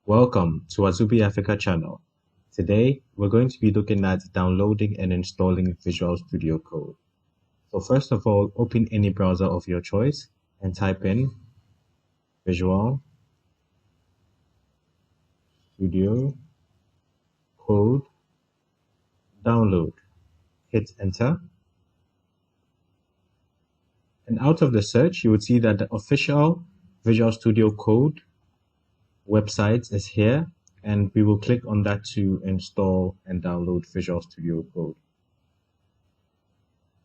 Welcome to Azubi Africa channel. Today, we're going to be looking at downloading and installing Visual Studio Code. So first of all, open any browser of your choice and type in Visual Studio Code download. Hit enter. And out of the search, you would see that the official Visual Studio Code website is here, and we will click on that to install and download Visual Studio Code.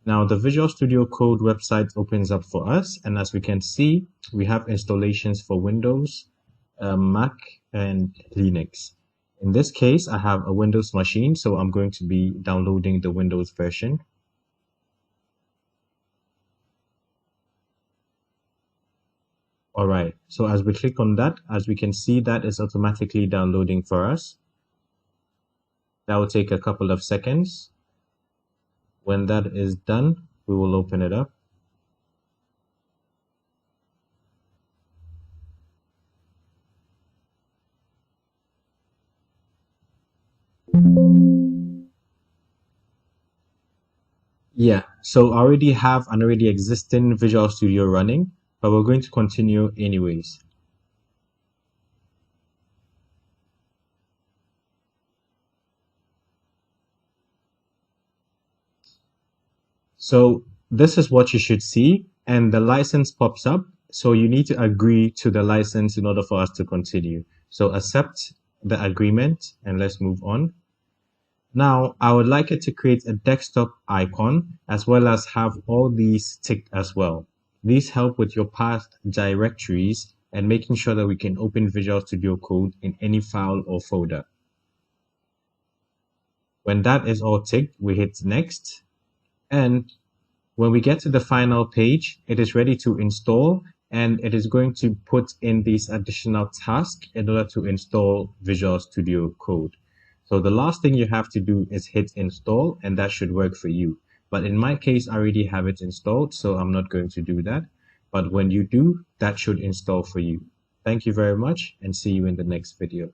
Now the Visual Studio Code website opens up for us, and as we can see, we have installations for Windows, Mac, and Linux. In this case, I have a Windows machine, so I'm going to be downloading the Windows version. All right, so as we click on that, as we can see, that is automatically downloading for us. That will take a couple of seconds. When that is done, we will open it up. Yeah, so I already have an already existing Visual Studio running, but we're going to continue anyways. So this is what you should see, and the license pops up. So you need to agree to the license in order for us to continue. So accept the agreement, and let's move on. Now, I would like it to create a desktop icon as well as have all these ticked as well. These help with your past directories and making sure that we can open Visual Studio Code in any file or folder. When that is all ticked, we hit next. And when we get to the final page, it is ready to install, and it is going to put in these additional tasks in order to install Visual Studio Code. So the last thing you have to do is hit install, and that should work for you. But in my case, I already have it installed, so I'm not going to do that. But when you do, that should install for you. Thank you very much, and see you in the next video.